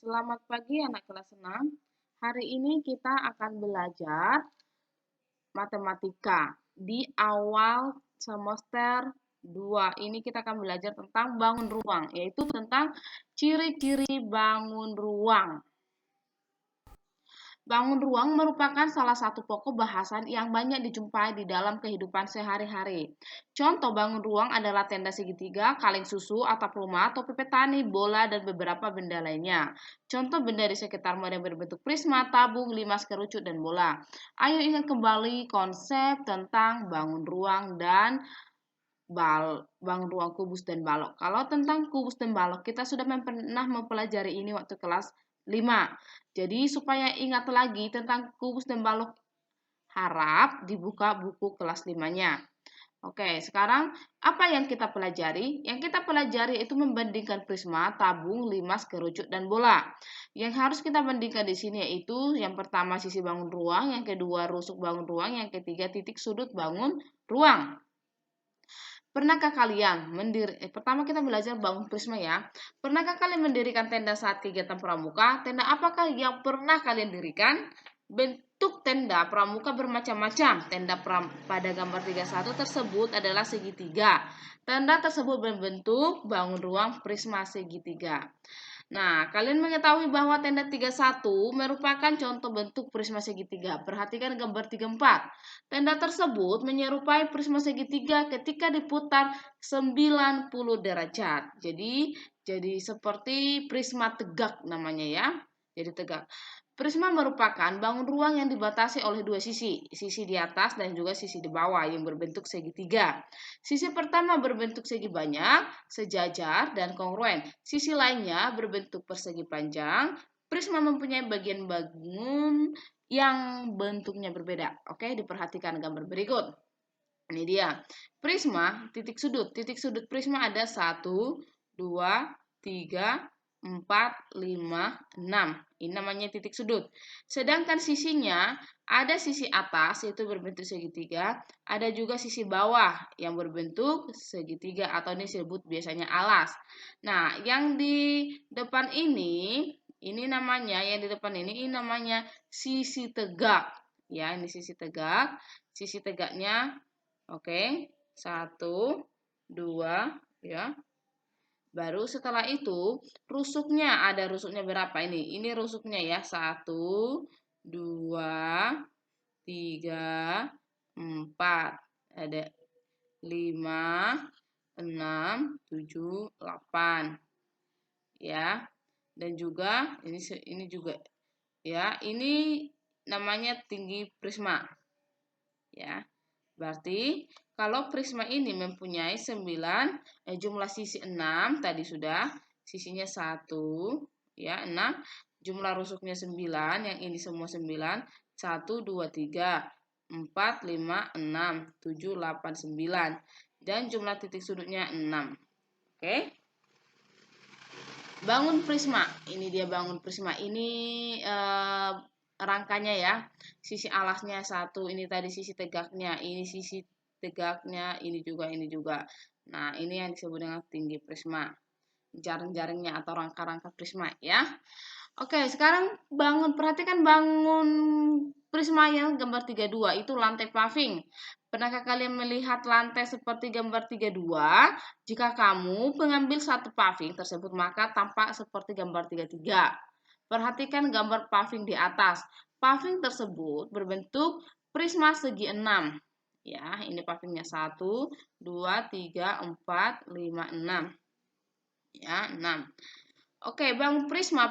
Selamat pagi anak kelas 6. Hari ini kita akan belajar matematika di awal semester 2. Ini kita akan belajar tentang bangun ruang, yaitu tentang ciri-ciri bangun ruang. Bangun ruang merupakan salah satu pokok bahasan yang banyak dijumpai di dalam kehidupan sehari-hari. Contoh bangun ruang adalah tenda segitiga, kaleng susu, atap rumah, topi petani, bola, dan beberapa benda lainnya. Contoh benda di sekitarmu ada yang berbentuk prisma, tabung, limas, kerucut, dan bola. Ayo ingat kembali konsep tentang bangun ruang dan bangun ruang kubus dan balok. Kalau tentang kubus dan balok, kita sudah pernah mempelajari ini waktu kelas 5. Jadi supaya ingat lagi tentang kubus dan balok, harap dibuka buku kelas 5-nya. Oke, sekarang apa yang kita pelajari? Yang kita pelajari itu membandingkan prisma, tabung, limas, kerucut, dan bola. Yang harus kita bandingkan di sini yaitu yang pertama sisi bangun ruang, yang kedua rusuk bangun ruang, yang ketiga titik sudut bangun ruang. Pernahkah kalian pertama kita belajar bangun prisma ya. Pernahkah kalian mendirikan tenda saat kegiatan pramuka? Tenda apakah yang pernah kalian dirikan? Bentuk tenda pramuka bermacam-macam. Pada gambar 31 tersebut adalah segitiga. Tenda tersebut berbentuk bangun ruang prisma segitiga. Nah, kalian mengetahui bahwa tenda 31 merupakan contoh bentuk prisma segitiga. Perhatikan gambar 34. Tenda tersebut menyerupai prisma segitiga ketika diputar 90 derajat. Jadi seperti prisma tegak namanya ya. Jadi tegak. Prisma merupakan bangun ruang yang dibatasi oleh dua sisi di atas dan juga sisi di bawah yang berbentuk segitiga. Sisi pertama berbentuk segi banyak, sejajar, dan kongruen. Sisi lainnya berbentuk persegi panjang. Prisma mempunyai bagian bangun yang bentuknya berbeda. Oke, diperhatikan gambar berikut. Ini dia. Prisma, titik sudut. Titik sudut prisma ada 1, 2, 3, 4, 5, 6. Ini namanya titik sudut. Sedangkan sisinya ada sisi atas yaitu berbentuk segitiga, ada juga sisi bawah yang berbentuk segitiga atau ini disebut biasanya alas. Nah, yang di depan ini namanya yang di depan ini namanya sisi tegak. Ya, ini sisi tegak. Sisi tegaknya oke, 1, 2 ya. Baru setelah itu rusuknya ada rusuknya berapa ini? Ini rusuknya ya 1, 2, 3, 4. Ada 5, 6, 7, 8. Ya. Dan juga ini juga ya. Ini namanya tinggi prisma. Ya. Berarti kalau prisma ini mempunyai 9, jumlah sisi 6 tadi sudah, sisinya 1 ya, 6, jumlah rusuknya 9, yang ini semua 9, 1 2 3 4 5 6 7 8 9 dan jumlah titik sudutnya 6. Oke. Bangun prisma. Ini dia bangun prisma. Ini rangkanya ya, sisi alasnya 1, ini tadi sisi tegaknya, ini sisi tegaknya, ini juga. Nah, ini yang disebut dengan tinggi prisma, jaring-jaringnya atau rangka-rangka prisma ya. Oke, sekarang perhatikan bangun prisma yang gambar 32 itu lantai paving. Pernahkah kalian melihat lantai seperti gambar 32? Jika kamu mengambil satu paving tersebut maka tampak seperti gambar 33. Perhatikan gambar paving di atas. Paving tersebut berbentuk prisma segi 6. Ya, ini pavingnya 1, 2, 3, 4, 5, 6. Ya, 6. Oke, bangun prisma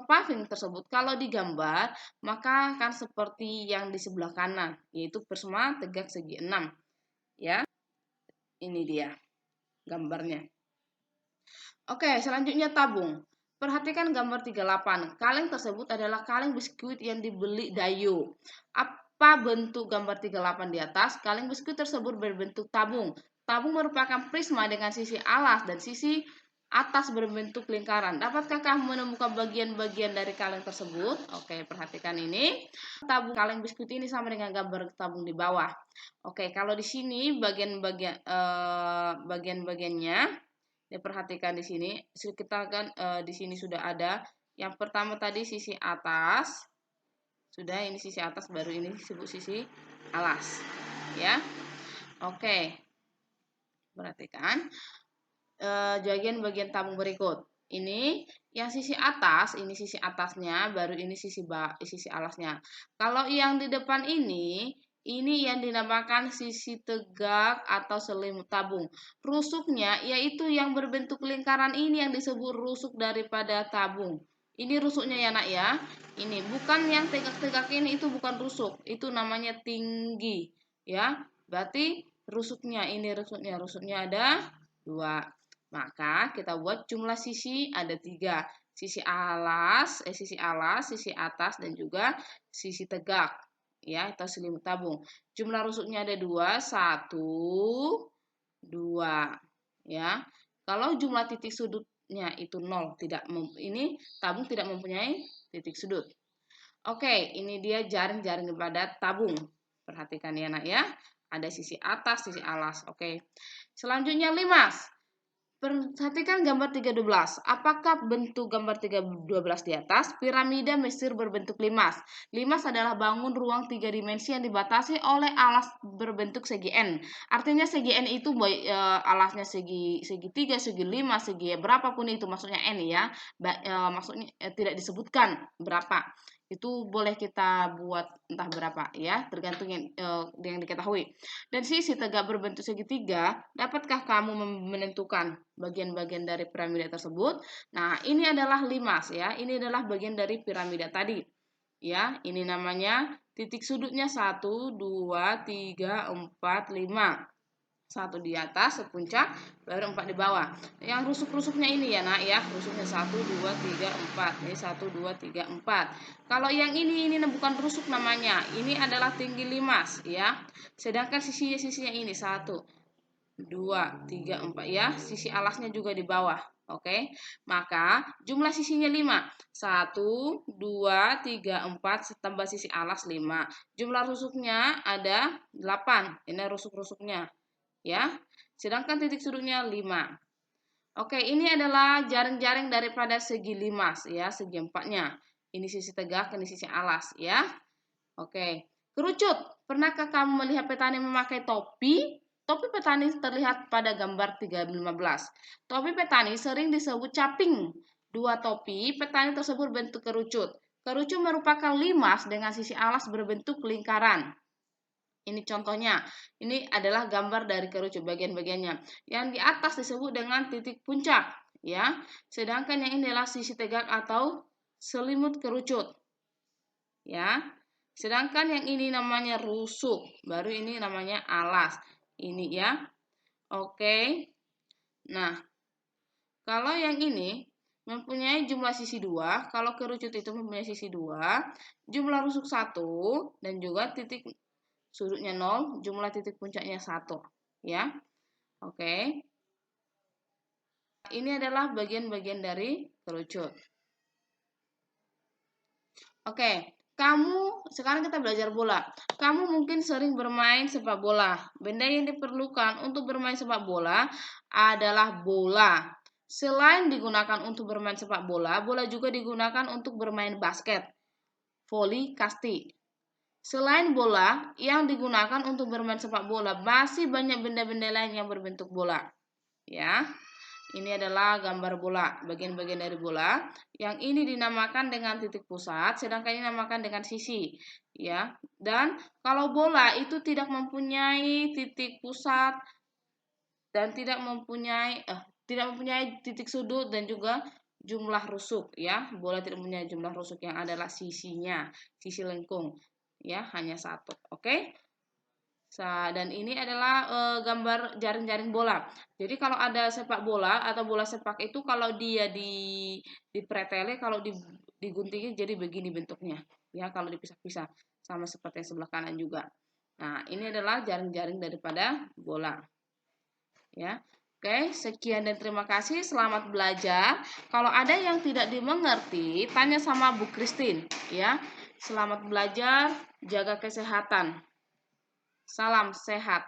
paving tersebut kalau digambar maka akan seperti yang di sebelah kanan, yaitu prisma tegak segi 6. Ya. Ini dia gambarnya. Oke, selanjutnya tabung. Perhatikan gambar 38. Kaleng tersebut adalah kaleng biskuit yang dibeli Dayo. Apa bentuk gambar 38 di atas? Kaleng biskuit tersebut berbentuk tabung. Tabung merupakan prisma dengan sisi alas dan sisi atas berbentuk lingkaran. Dapatkah kamu menemukan bagian-bagian dari kaleng tersebut? Oke, perhatikan ini. Tabung kaleng biskuit ini sama dengan gambar tabung di bawah. Oke, kalau di sini bagian-bagiannya diperhatikan di sini. Kita kan di sini sudah ada Yang pertama tadi sisi atas. Sudah, ini sisi atas, baru ini disebut sisi alas. Ya. Oke. Perhatikan bagian tabung berikut. Ini yang sisi atas, ini sisi atasnya, baru ini sisi alasnya. Kalau yang di depan ini yang dinamakan sisi tegak atau selimut tabung. Rusuknya yaitu yang berbentuk lingkaran ini yang disebut rusuk daripada tabung. Ini rusuknya ya nak ya. Ini bukan yang tegak-tegak ini, itu bukan rusuk, itu namanya tinggi ya. Berarti rusuknya ini rusuknya ada 2. Maka kita buat jumlah sisi ada 3. Sisi alas, sisi atas dan juga sisi tegak ya, atau selimut tabung. Jumlah rusuknya ada 2, 1, 2 ya. Kalau jumlah titik sudutnya itu 0, ini tabung tidak mempunyai titik sudut. Oke, ini dia jaring-jaring pada tabung. Perhatikan ya nak ya. Ada sisi atas, sisi alas. Oke. Selanjutnya limas. Perhatikan gambar 312. Apakah bentuk gambar 312 di atas? Piramida Mesir berbentuk limas. Limas adalah bangun ruang 3 dimensi yang dibatasi oleh alas berbentuk segi N. Artinya segi N itu alasnya segi 3, segi 5, segi berapapun itu, maksudnya N ya. Maksudnya tidak disebutkan berapa. Itu boleh kita buat entah berapa ya, tergantung yang diketahui. Dan sisi tegak berbentuk segitiga, dapatkah kamu menentukan bagian-bagian dari piramida tersebut? Nah, ini adalah limas ya. Ini adalah bagian dari piramida tadi. Ya, ini namanya titik sudutnya 1, 2, 3, 4, 5. 1 di atas sepuncak, baru 4 di bawah. Yang rusuk-rusuknya ini ya nak ya, rusuknya 1, 2, 3, 4. Ini 1, 2, 3, 4. Kalau yang ini bukan rusuk namanya, ini adalah tinggi limas ya. Sedangkan sisinya ini 1, 2, 3, 4 ya. Sisi alasnya juga di bawah. Oke, maka jumlah sisinya 5. 1, 2, 3, 4 tambah sisi alas 5. Jumlah rusuknya ada 8. Ini rusuk-rusuknya ya. Sedangkan titik sudutnya 5. Oke, ini adalah jaring-jaring daripada segi limas ya, segi 4-nya. Ini sisi tegak, ini sisi alas ya. Oke. Kerucut. Pernahkah kamu melihat petani memakai topi? Topi petani terlihat pada gambar 315. Topi petani sering disebut caping. 2 topi petani tersebut bentuk kerucut. Kerucut merupakan limas dengan sisi alas berbentuk lingkaran. Ini contohnya. Ini adalah gambar dari kerucut bagian-bagiannya. Yang di atas disebut dengan titik puncak, ya. Sedangkan yang ini adalah sisi tegak atau selimut kerucut. Ya. Sedangkan yang ini namanya rusuk, baru ini namanya alas. Ini ya. Oke. Nah, kalau yang ini mempunyai jumlah sisi 2, kalau kerucut itu mempunyai sisi 2, jumlah rusuk 1 dan juga titik sudutnya 0, jumlah titik puncaknya 1 ya. Oke. Ini adalah bagian-bagian dari kerucut. Oke, sekarang kita belajar bola. Kamu mungkin sering bermain sepak bola. Benda yang diperlukan untuk bermain sepak bola adalah bola. Selain digunakan untuk bermain sepak bola, bola juga digunakan untuk bermain basket, voli, kasti. Selain bola yang digunakan untuk bermain sepak bola, masih banyak benda-benda lain yang berbentuk bola. Ya. Ini adalah gambar bola, bagian-bagian dari bola. Yang ini dinamakan dengan titik pusat, sedangkan ini dinamakan dengan sisi, ya. Dan kalau bola itu tidak mempunyai titik pusat dan tidak mempunyai titik sudut dan juga jumlah rusuk, ya. Bola tidak mempunyai jumlah rusuk, yang adalah sisinya, sisi lengkung, ya, hanya 1. Oke. Dan ini adalah gambar jaring-jaring bola. Jadi kalau ada sepak bola atau bola sepak itu, kalau dia dipreteli, kalau diguntingin jadi begini bentuknya. Ya, kalau dipisah-pisah sama seperti yang sebelah kanan juga. Nah, ini adalah jaring-jaring daripada bola. Ya. Oke, sekian dan terima kasih. Selamat belajar. Kalau ada yang tidak dimengerti, tanya sama Bu Christine, ya. Selamat belajar, jaga kesehatan. Salam sehat.